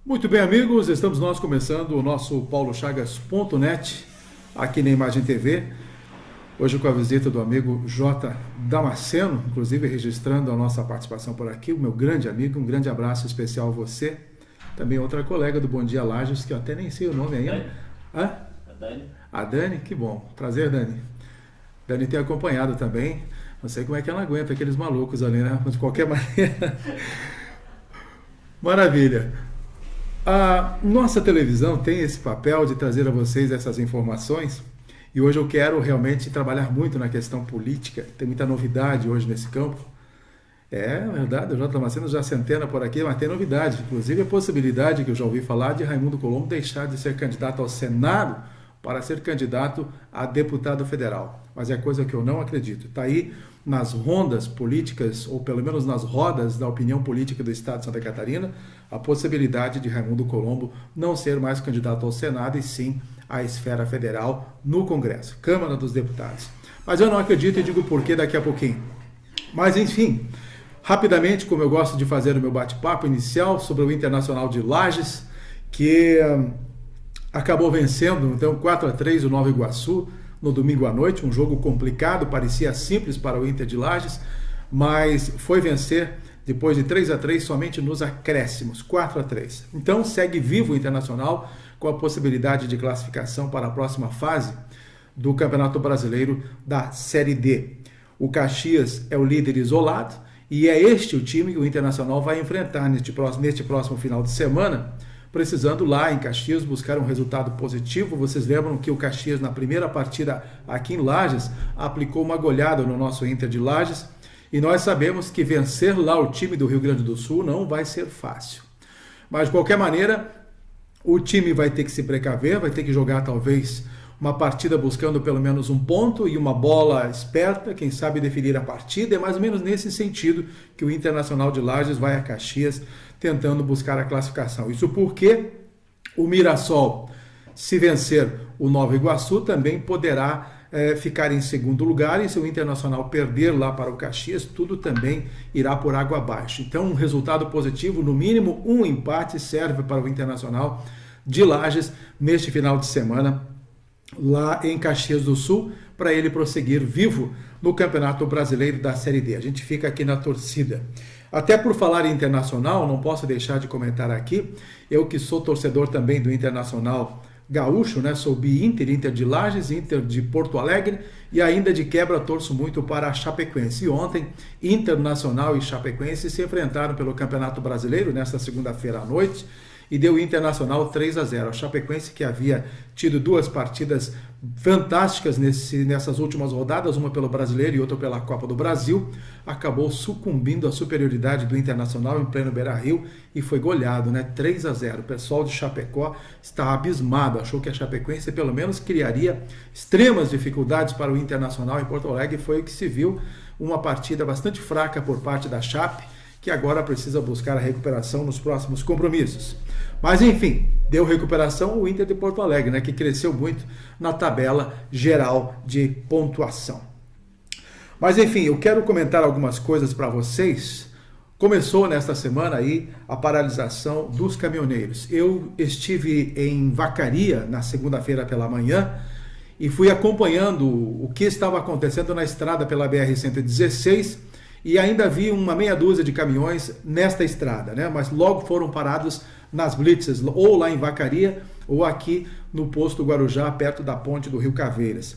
Muito bem, amigos, estamos nós começando o nosso paulochagas.net aqui na Imagem TV. Hoje com a visita do amigo J. Damasceno, inclusive registrando a nossa participação por aqui, o meu grande amigo, um grande abraço especial a você. Também outra colega do Bom Dia Lages, que eu até nem sei o nome ainda. A Dani. A Dani, que bom. Prazer, Dani. Dani tem acompanhado também. Não sei como é que ela aguenta aqueles malucos ali, né? Mas de qualquer maneira. Maravilha. A nossa televisão tem esse papel de trazer a vocês essas informações e hoje eu quero realmente trabalhar muito na questão política. Tem muita novidade hoje nesse campo. É verdade, o J. Damasceno já centena por aqui, mas tem novidade. Inclusive a possibilidade que eu já ouvi falar de Raimundo Colombo deixar de ser candidato ao Senado para ser candidato a deputado federal. Mas é coisa que eu não acredito. Está aí nas rondas políticas, ou pelo menos nas rodas da opinião política do Estado de Santa Catarina, a possibilidade de Raimundo Colombo não ser mais candidato ao Senado e sim à esfera federal no Congresso, Câmara dos Deputados. Mas eu não acredito e digo por quê daqui a pouquinho. Mas enfim, rapidamente, como eu gosto de fazer o meu bate-papo inicial sobre o Internacional de Lages, que acabou vencendo, então, 4-3 o Nova Iguaçu no domingo à noite, um jogo complicado, parecia simples para o Inter de Lages, mas foi vencer depois de 3-3 somente nos acréscimos, 4-3. Então segue vivo o Internacional com a possibilidade de classificação para a próxima fase do Campeonato Brasileiro da Série D. O Caxias é o líder isolado e é este o time que o Internacional vai enfrentar neste próximo final de semana, precisando lá em Caxias buscar um resultado positivo. Vocês lembram que o Caxias na primeira partida aqui em Lages aplicou uma goleada no nosso Inter de Lages e nós sabemos que vencer lá o time do Rio Grande do Sul não vai ser fácil. Mas de qualquer maneira, o time vai ter que se precaver, vai ter que jogar talvez uma partida buscando pelo menos um ponto e uma bola esperta, quem sabe definir a partida. É mais ou menos nesse sentido que o Internacional de Lages vai a Caxias tentando buscar a classificação. Isso porque o Mirassol, se vencer o Nova Iguaçu, também poderá ficar em segundo lugar, e se o Internacional perder lá para o Caxias, tudo também irá por água abaixo. Então, um resultado positivo, no mínimo um empate, serve para o Internacional de Lages neste final de semana, lá em Caxias do Sul, para ele prosseguir vivo no Campeonato Brasileiro da Série D. A gente fica aqui na torcida. Até por falar em Internacional, não posso deixar de comentar aqui, eu que sou torcedor também do Internacional gaúcho, né? Sou bi-Inter, Inter de Lages, Inter de Porto Alegre e ainda de quebra torço muito para a Chapecoense. E ontem, Internacional e Chapecoense se enfrentaram pelo Campeonato Brasileiro nesta segunda-feira à noite e deu Internacional 3-0. A Chapecoense, que havia tido duas partidas fantásticas nessas últimas rodadas, uma pelo Brasileiro e outra pela Copa do Brasil, acabou sucumbindo à superioridade do Internacional em pleno Beira-Rio e foi goleado, né? 3-0. O pessoal de Chapecó está abismado, achou que a Chapecoense pelo menos criaria extremas dificuldades para o Internacional em Porto Alegre. Foi o que se viu, uma partida bastante fraca por parte da Chape, que agora precisa buscar a recuperação nos próximos compromissos. Mas enfim, deu recuperação o Inter de Porto Alegre, né, que cresceu muito na tabela geral de pontuação. Mas enfim, eu quero comentar algumas coisas para vocês. Começou nesta semana aí a paralisação dos caminhoneiros. Eu estive em Vacaria na segunda-feira pela manhã e fui acompanhando o que estava acontecendo na estrada pela BR-116, e ainda vi uma meia dúzia de caminhões nesta estrada, né? Mas logo foram parados nas blitzes, ou lá em Vacaria, ou aqui no posto Guarujá, perto da ponte do Rio Caveiras.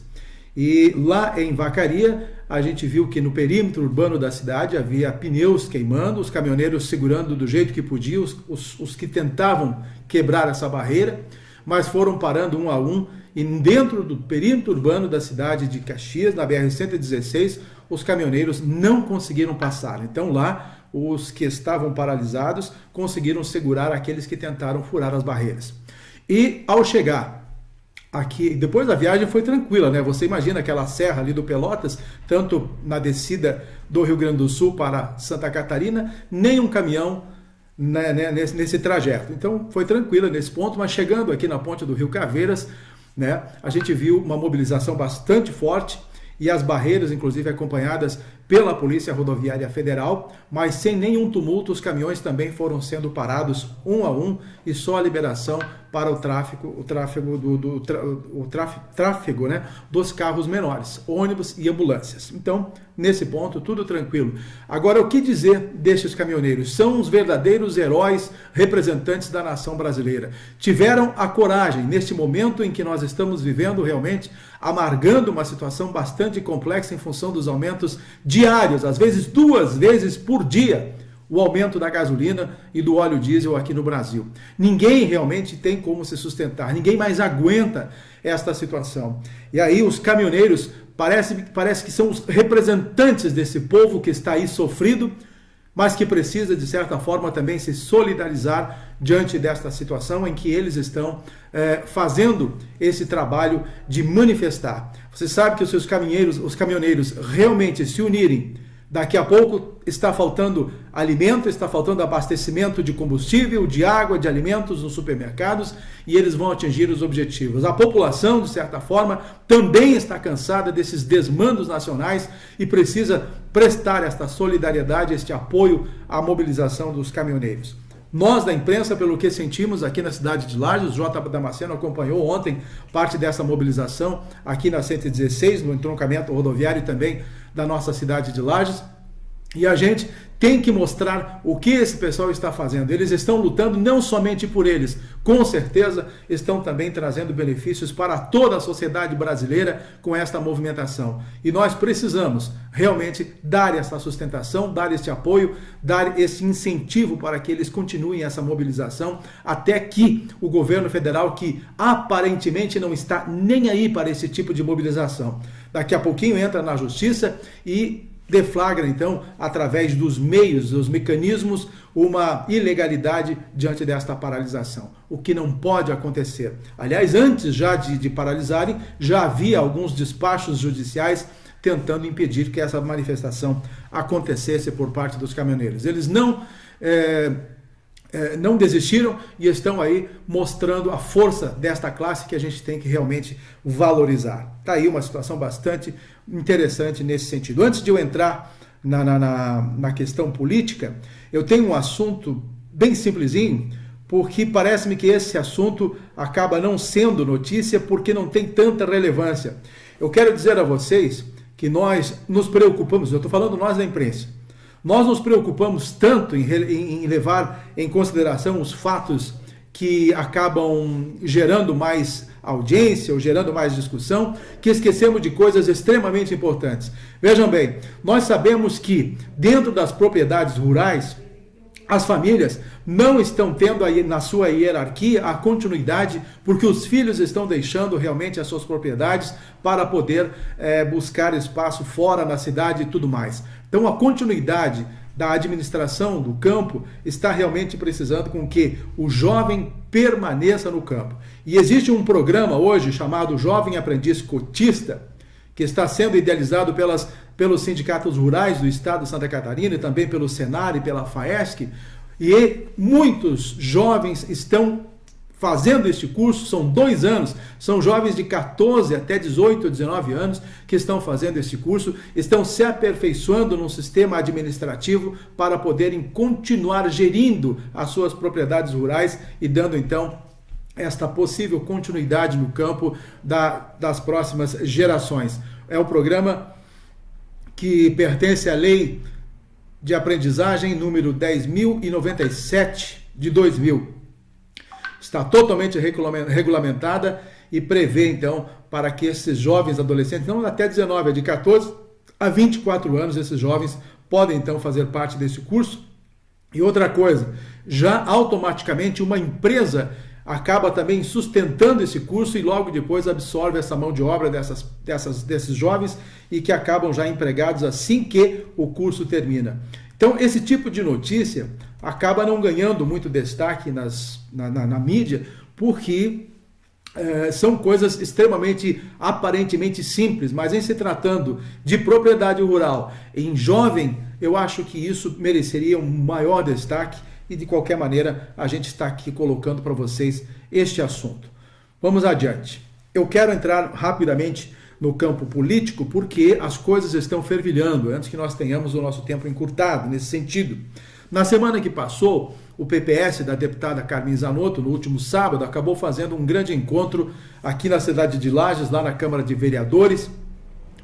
E lá em Vacaria, a gente viu que no perímetro urbano da cidade havia pneus queimando, os caminhoneiros segurando do jeito que podiam, os que tentavam quebrar essa barreira, mas foram parando um a um, e dentro do perímetro urbano da cidade de Caxias, na BR-116, os caminhoneiros não conseguiram passar. Então lá, os que estavam paralisados conseguiram segurar aqueles que tentaram furar as barreiras. E ao chegar aqui, depois da viagem foi tranquila, né? Você imagina aquela serra ali do Pelotas, tanto na descida do Rio Grande do Sul para Santa Catarina, nem um caminhão nesse trajeto. Então foi tranquila nesse ponto, mas chegando aqui na ponte do Rio Caveiras, né, a gente viu uma mobilização bastante forte e as barreiras, inclusive acompanhadas pela Polícia Rodoviária Federal, mas sem nenhum tumulto, os caminhões também foram sendo parados um a um e só a liberação para o tráfego, né, dos carros menores, ônibus e ambulâncias. Então, nesse ponto, tudo tranquilo. Agora, o que dizer destes caminhoneiros? São os verdadeiros heróis representantes da nação brasileira. Tiveram a coragem, neste momento em que nós estamos vivendo realmente, amargando uma situação bastante complexa em função dos aumentos diários, às vezes 2 vezes por dia, o aumento da gasolina e do óleo diesel aqui no Brasil. Ninguém realmente tem como se sustentar, ninguém mais aguenta esta situação. E aí os caminhoneiros parece que são os representantes desse povo que está aí sofrido, mas que precisa, de certa forma, também se solidarizar diante desta situação em que eles estão fazendo esse trabalho de manifestar. Você sabe que os caminhoneiros realmente se unirem, daqui a pouco está faltando alimento, está faltando abastecimento de combustível, de água, de alimentos nos supermercados e eles vão atingir os objetivos. A população, de certa forma, também está cansada desses desmandos nacionais e precisa prestar esta solidariedade, este apoio à mobilização dos caminhoneiros. Nós, da imprensa, pelo que sentimos aqui na cidade de Lages, o J. Damasceno acompanhou ontem parte dessa mobilização aqui na 116, no entroncamento rodoviário também da nossa cidade de Lages. E a gente tem que mostrar o que esse pessoal está fazendo. Eles estão lutando não somente por eles, com certeza estão também trazendo benefícios para toda a sociedade brasileira com esta movimentação. E nós precisamos realmente dar essa sustentação, dar este apoio, dar esse incentivo para que eles continuem essa mobilização, até que o governo federal, que aparentemente não está nem aí para esse tipo de mobilização, daqui a pouquinho entra na justiça e deflagra, então, através dos meios, dos mecanismos, uma ilegalidade diante desta paralisação, o que não pode acontecer. Aliás, antes já de paralisarem, já havia alguns despachos judiciais tentando impedir que essa manifestação acontecesse por parte dos caminhoneiros. Eles não desistiram e estão aí mostrando a força desta classe que a gente tem que realmente valorizar. Está aí uma situação bastante interessante nesse sentido. Antes de eu entrar na questão política, eu tenho um assunto bem simplesinho, porque parece-me que esse assunto acaba não sendo notícia porque não tem tanta relevância. Eu quero dizer a vocês que nós nos preocupamos, eu estou falando nós da imprensa, nós nos preocupamos tanto em levar em consideração os fatos que acabam gerando mais audiência ou gerando mais discussão, que esquecemos de coisas extremamente importantes. Vejam bem, nós sabemos que dentro das propriedades rurais, as famílias não estão tendo aí na sua hierarquia a continuidade, porque os filhos estão deixando realmente as suas propriedades para poder buscar espaço fora na cidade e tudo mais. Então a continuidade da administração do campo está realmente precisando com que o jovem permaneça no campo. E existe um programa hoje chamado Jovem Aprendiz Cotista, que está sendo idealizado pelos sindicatos rurais do estado de Santa Catarina e também pelo Senar e pela FAESC, e muitos jovens estão fazendo este curso, são 2 anos, são jovens de 14 até 18, 19 anos que estão fazendo este curso, estão se aperfeiçoando num sistema administrativo para poderem continuar gerindo as suas propriedades rurais e dando então esta possível continuidade no campo das próximas gerações. É um programa que pertence à Lei de Aprendizagem número 10.097 de 2000. Está totalmente regulamentada e prevê, então, para que esses jovens adolescentes, não até 19, é de 14 a 24 anos, esses jovens podem, então, fazer parte desse curso. E outra coisa, já automaticamente uma empresa acaba também sustentando esse curso e logo depois absorve essa mão de obra desses jovens e que acabam já empregados assim que o curso termina. Então, esse tipo de notícia acaba não ganhando muito destaque na mídia, porque são coisas extremamente, aparentemente simples, mas em se tratando de propriedade rural em jovem, eu acho que isso mereceria um maior destaque e, de qualquer maneira, a gente está aqui colocando para vocês este assunto. Vamos adiante. Eu quero entrar rapidamente no campo político, porque as coisas estão fervilhando, antes que nós tenhamos o nosso tempo encurtado nesse sentido. Na semana que passou, o PPS da deputada Carmen Zanotto, no último sábado, acabou fazendo um grande encontro aqui na cidade de Lages, lá na Câmara de Vereadores.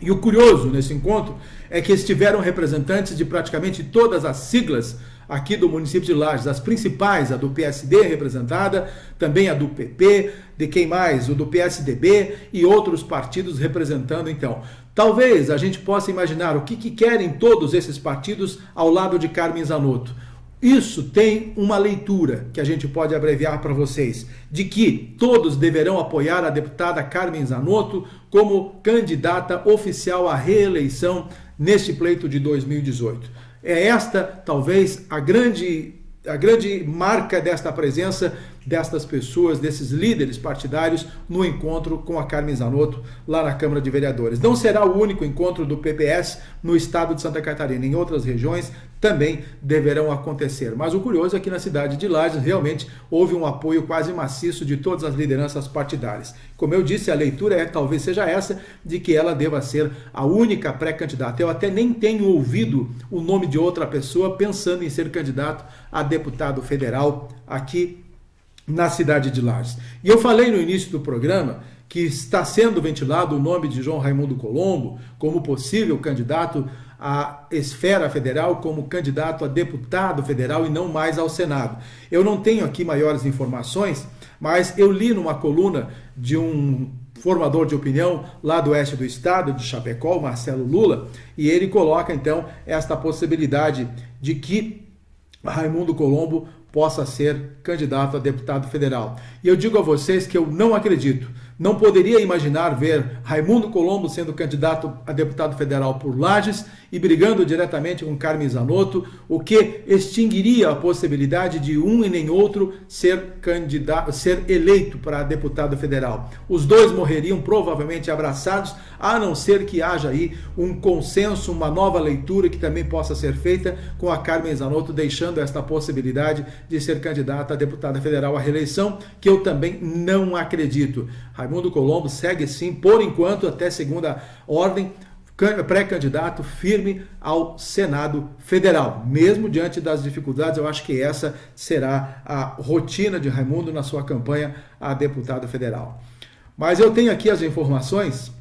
E o curioso nesse encontro é que estiveram representantes de praticamente todas as siglas aqui do município de Lages, as principais, a do PSD representada, também a do PP, de quem mais? O do PSDB e outros partidos representando, então. Talvez a gente possa imaginar o que querem todos esses partidos ao lado de Carmen Zanotto. Isso tem uma leitura que a gente pode abreviar para vocês, de que todos deverão apoiar a deputada Carmen Zanotto como candidata oficial à reeleição neste pleito de 2018. É esta, talvez, a grande marca desta presença destas pessoas, desses líderes partidários no encontro com a Carmen Zanotto lá na Câmara de Vereadores. Não será o único encontro do PPS no estado de Santa Catarina. Em outras regiões também deverão acontecer. Mas o curioso é que na cidade de Lages realmente houve um apoio quase maciço de todas as lideranças partidárias. Como eu disse, a leitura talvez seja essa, de que ela deva ser a única pré-candidata. Eu até nem tenho ouvido o nome de outra pessoa pensando em ser candidato a deputado federal aqui na cidade de Lages. E eu falei no início do programa que está sendo ventilado o nome de João Raimundo Colombo como possível candidato à esfera federal, como candidato a deputado federal e não mais ao Senado. Eu não tenho aqui maiores informações, mas eu li numa coluna de um formador de opinião lá do oeste do estado, de Chapecó, Marcelo Lula, e ele coloca então esta possibilidade de que Raimundo Colombo possa ser candidato a deputado federal. E eu digo a vocês que eu não acredito. Não poderia imaginar ver Raimundo Colombo sendo candidato a deputado federal por Lages e brigando diretamente com Carmen Zanotto, o que extinguiria a possibilidade de um e nem outro ser eleito para deputado federal. Os dois morreriam provavelmente abraçados, a não ser que haja aí um consenso, uma nova leitura que também possa ser feita com a Carmen Zanotto, deixando esta possibilidade de ser candidata a deputada federal à reeleição, que eu também não acredito. Raimundo Colombo segue sim, por enquanto, até segunda ordem, pré-candidato firme ao Senado Federal. Mesmo diante das dificuldades, eu acho que essa será a rotina de Raimundo na sua campanha a deputado federal. Mas eu tenho aqui as informações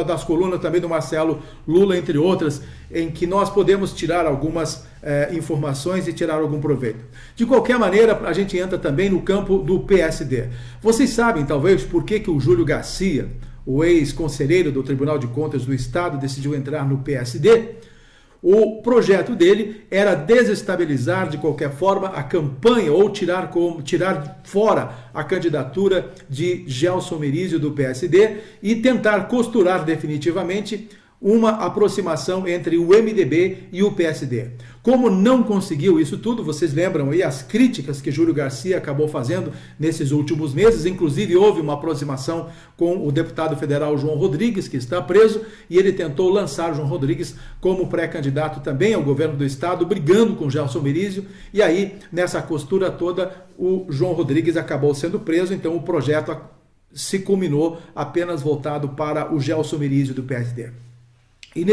das colunas também do Marcelo Lula, entre outras, em que nós podemos tirar algumas informações e tirar algum proveito. De qualquer maneira, a gente entra também no campo do PSD. Vocês sabem, talvez, por que o Júlio Garcia, o ex-conselheiro do Tribunal de Contas do Estado, decidiu entrar no PSD? O projeto dele era desestabilizar de qualquer forma a campanha ou tirar fora a candidatura de Gelson Merizio do PSD e tentar costurar definitivamente uma aproximação entre o MDB e o PSD. Como não conseguiu isso tudo, vocês lembram aí as críticas que Júlio Garcia acabou fazendo nesses últimos meses, inclusive houve uma aproximação com o deputado federal João Rodrigues, que está preso, e ele tentou lançar João Rodrigues como pré-candidato também ao governo do estado, brigando com Gelson Merizio, e aí, nessa costura toda, o João Rodrigues acabou sendo preso, então o projeto se culminou apenas voltado para o Gelson Merizio do PSD. E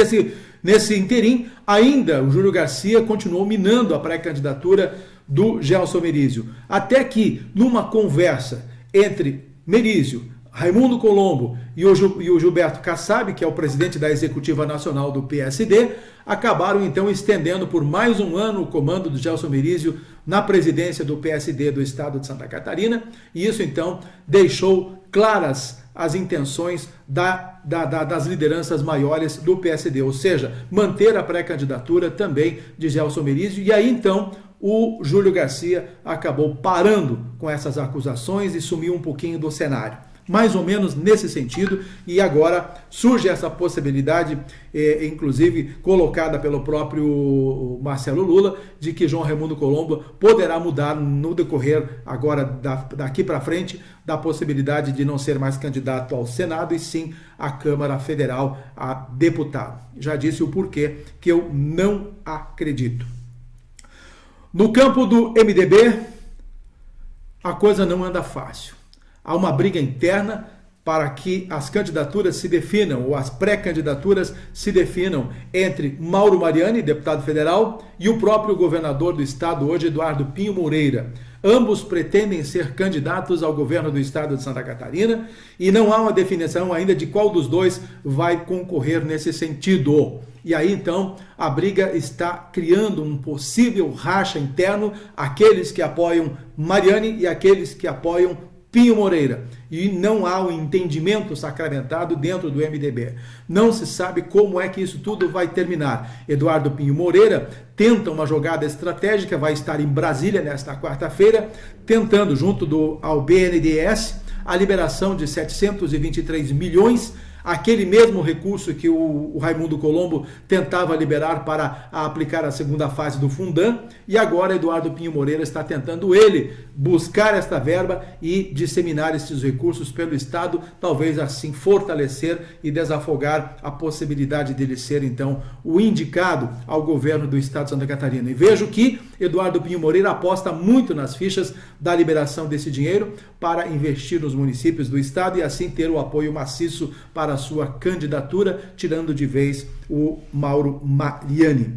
nesse interim, ainda o Júlio Garcia continuou minando a pré-candidatura do Gelson Merizio. Até que, numa conversa entre Merizio, Raimundo Colombo e o Gilberto Kassab, que é o presidente da Executiva Nacional do PSD, acabaram então estendendo por mais um ano o comando do Gelson Merizio na presidência do PSD do estado de Santa Catarina. E isso então deixou claras as intenções das lideranças maiores do PSD, ou seja, manter a pré-candidatura também de Gelson Merizio, e aí então o Júlio Garcia acabou parando com essas acusações e sumiu um pouquinho do cenário. Mais ou menos nesse sentido, e agora surge essa possibilidade, inclusive colocada pelo próprio Marcelo Lula, de que João Raimundo Colombo poderá mudar no decorrer agora daqui para frente, da possibilidade de não ser mais candidato ao Senado e sim à Câmara Federal a deputado. Já disse o porquê que eu não acredito. No campo do MDB, a coisa não anda fácil. Há uma briga interna para que as candidaturas se definam, ou as pré-candidaturas se definam entre Mauro Mariani, deputado federal, e o próprio governador do estado hoje, Eduardo Pinho Moreira. Ambos pretendem ser candidatos ao governo do estado de Santa Catarina e não há uma definição ainda de qual dos dois vai concorrer nesse sentido. E aí, então, a briga está criando um possível racha interno, aqueles que apoiam Mariani e aqueles que apoiam Pinho Moreira. E não há um entendimento sacramentado dentro do MDB. Não se sabe como é que isso tudo vai terminar. Eduardo Pinho Moreira tenta uma jogada estratégica, vai estar em Brasília nesta quarta-feira, tentando, junto ao BNDES, a liberação de 723 milhões, aquele mesmo recurso que o Raimundo Colombo tentava liberar para aplicar a segunda fase do Fundan, e agora Eduardo Pinho Moreira está tentando ele buscar esta verba e disseminar esses recursos pelo estado, talvez assim fortalecer e desafogar a possibilidade dele ser então o indicado ao governo do estado de Santa Catarina. E vejo que Eduardo Pinho Moreira aposta muito nas fichas da liberação desse dinheiro para investir nos municípios do estado e assim ter o apoio maciço para a sua candidatura, tirando de vez o Mauro Mariani.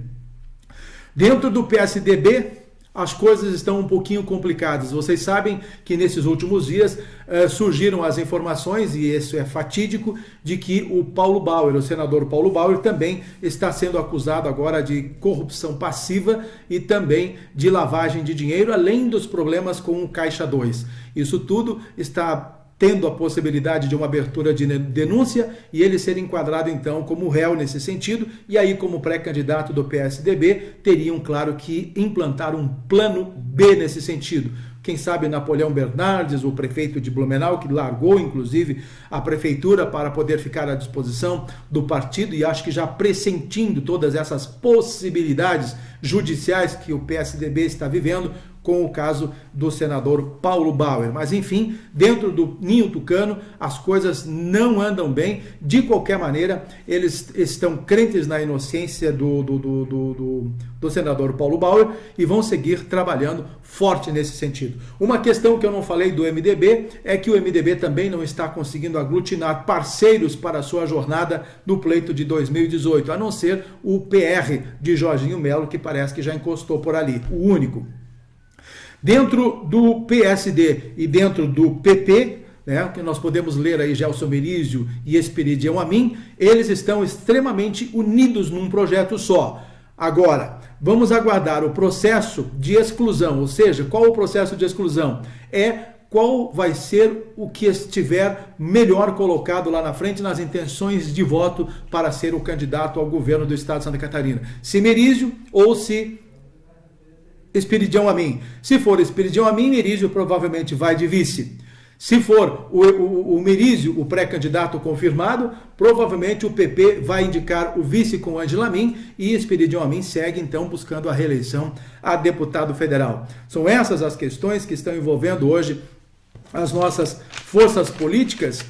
Dentro do PSDB, as coisas estão um pouquinho complicadas. Vocês sabem que nesses últimos dias surgiram as informações, e isso é fatídico, de que o Paulo Bauer, o senador Paulo Bauer, também está sendo acusado agora de corrupção passiva e também de lavagem de dinheiro, além dos problemas com o Caixa 2. Isso tudo está tendo a possibilidade de uma abertura de denúncia e ele ser enquadrado então como réu nesse sentido, e aí como pré-candidato do PSDB teriam, claro, que implantar um plano B nesse sentido. Quem sabe Napoleão Bernardes, o prefeito de Blumenau, que largou inclusive a prefeitura para poder ficar à disposição do partido, e acho que já pressentindo todas essas possibilidades judiciais que o PSDB está vivendo, com o caso do senador Paulo Bauer. Mas, enfim, dentro do ninho tucano, as coisas não andam bem. De qualquer maneira, eles estão crentes na inocência do senador Paulo Bauer e vão seguir trabalhando forte nesse sentido. Uma questão que eu não falei do MDB é que o MDB também não está conseguindo aglutinar parceiros para a sua jornada no pleito de 2018, a não ser o PR de Jorginho Melo, que parece que já encostou por ali, o único. Dentro do PSD e dentro do PP, que nós podemos ler aí Gelson Merizio e Esperidião Amin, eles estão extremamente unidos num projeto só. Agora, vamos aguardar o processo de exclusão, ou seja, qual o processo de exclusão? Qual vai ser o que estiver melhor colocado lá na frente nas intenções de voto para ser o candidato ao governo do estado de Santa Catarina. Se Merizio ou se Esperidião Amin. Se for Esperidião Amin, Merizio provavelmente vai de vice. Se for o Merizio, o pré-candidato confirmado, provavelmente o PP vai indicar o vice com Ângela Amin e Esperidião Amin segue então buscando a reeleição a deputado federal. São essas as questões que estão envolvendo hoje as nossas forças políticas,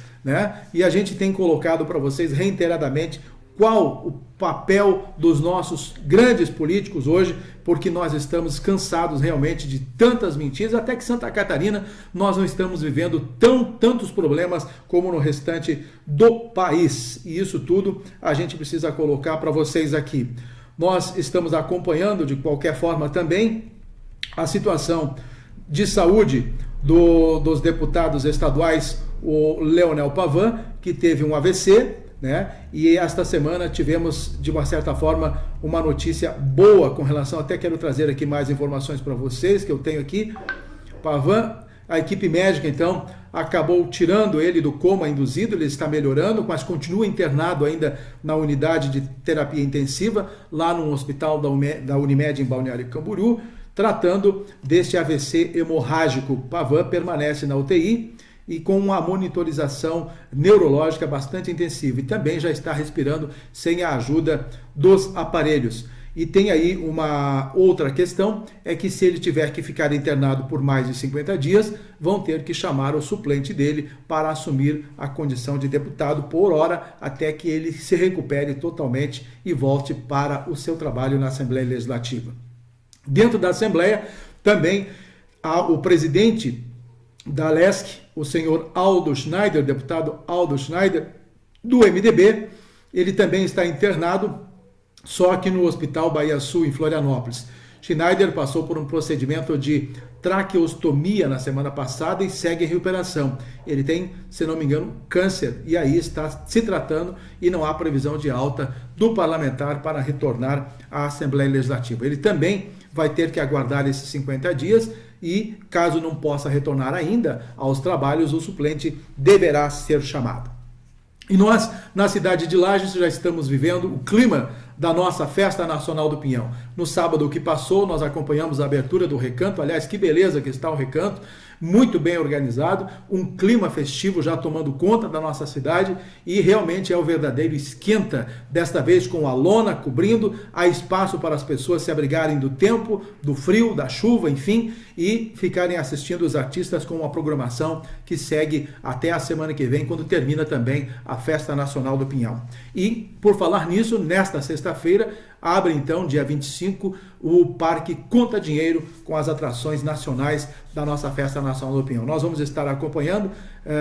E a gente tem colocado para vocês reiteradamente qual o papel dos nossos grandes políticos hoje, porque nós estamos cansados realmente de tantas mentiras, até que Santa Catarina nós não estamos vivendo tantos problemas como no restante do país. E isso tudo a gente precisa colocar para vocês aqui. Nós estamos acompanhando de qualquer forma também a situação de saúde dos deputados estaduais, o Leonel Pavan, que teve um AVC, E esta semana tivemos, de uma certa forma, uma notícia boa com relação, até quero trazer aqui mais informações para vocês, que eu tenho aqui. Pavan, a equipe médica, então, acabou tirando ele do coma induzido, ele está melhorando, mas continua internado ainda na unidade de terapia intensiva, lá no hospital da Unimed em Balneário Camboriú, tratando deste AVC hemorrágico. Pavan permanece na UTI, e com uma monitorização neurológica bastante intensiva, e também já está respirando sem a ajuda dos aparelhos. E tem aí uma outra questão, é que se ele tiver que ficar internado por mais de 50 dias, vão ter que chamar o suplente dele para assumir a condição de deputado por hora, até que ele se recupere totalmente e volte para o seu trabalho na Assembleia Legislativa. Dentro da Assembleia, também há o presidente da Alesc, o senhor Aldo Schneider, deputado Aldo Schneider, do MDB. Ele também está internado, só que no Hospital Bahia Sul, em Florianópolis. Schneider passou por um procedimento de traqueostomia na semana passada e segue em recuperação. Ele tem, se não me engano, câncer e aí está se tratando e não há previsão de alta do parlamentar para retornar à Assembleia Legislativa. Ele também vai ter que aguardar esses 50 dias e, caso não possa retornar ainda aos trabalhos, o suplente deverá ser chamado. E nós, na cidade de Lages, já estamos vivendo o clima da nossa Festa Nacional do Pinhão. No sábado que passou, nós acompanhamos a abertura do Recanto. Aliás, que beleza que está o Recanto, muito bem organizado, um clima festivo já tomando conta da nossa cidade e realmente é o verdadeiro esquenta, desta vez com a lona cobrindo, há espaço para as pessoas se abrigarem do tempo, do frio, da chuva, enfim, e ficarem assistindo os artistas com uma programação que segue até a semana que vem, quando termina também a Festa Nacional do Pinhão. E, por falar nisso, nesta sexta-feira, abre então, dia 25, o Parque Conta Dinheiro com as atrações nacionais da nossa Festa Nacional do Pinhão. Nós vamos estar acompanhando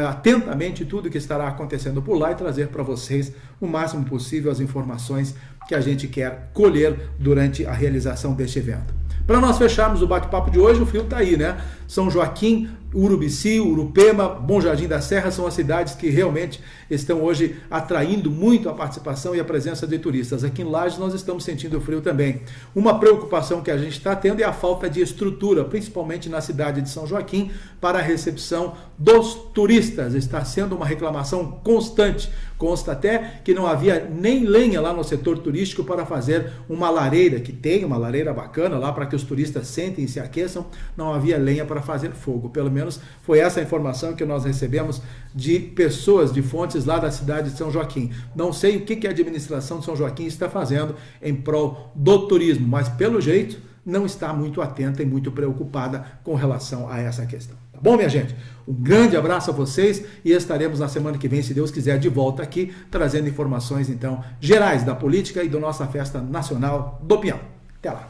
atentamente tudo que estará acontecendo por lá e trazer para vocês o máximo possível as informações que a gente quer colher durante a realização deste evento. Para nós fecharmos o bate-papo de hoje, o fio está aí, né? São Joaquim, Urubici, Urupema, Bom Jardim da Serra são as cidades que realmente estão hoje atraindo muito a participação e a presença de turistas. Aqui em Lages nós estamos sentindo frio também. Uma preocupação que a gente está tendo é a falta de estrutura, principalmente na cidade de São Joaquim, para a recepção dos turistas. Está sendo uma reclamação constante. Consta até que não havia nem lenha lá no setor turístico para fazer uma lareira, que tem uma lareira bacana lá para que os turistas sentem e se aqueçam, não havia lenha para fazer fogo. Pelo menos foi essa a informação que nós recebemos de pessoas, de fontes lá da cidade de São Joaquim. Não sei o que a administração de São Joaquim está fazendo em prol do turismo, mas pelo jeito não está muito atenta e muito preocupada com relação a essa questão. Tá bom, minha gente? Um grande abraço a vocês e estaremos na semana que vem, se Deus quiser, de volta aqui, trazendo informações, então, gerais da política e da nossa Festa Nacional do Pinhão. Até lá!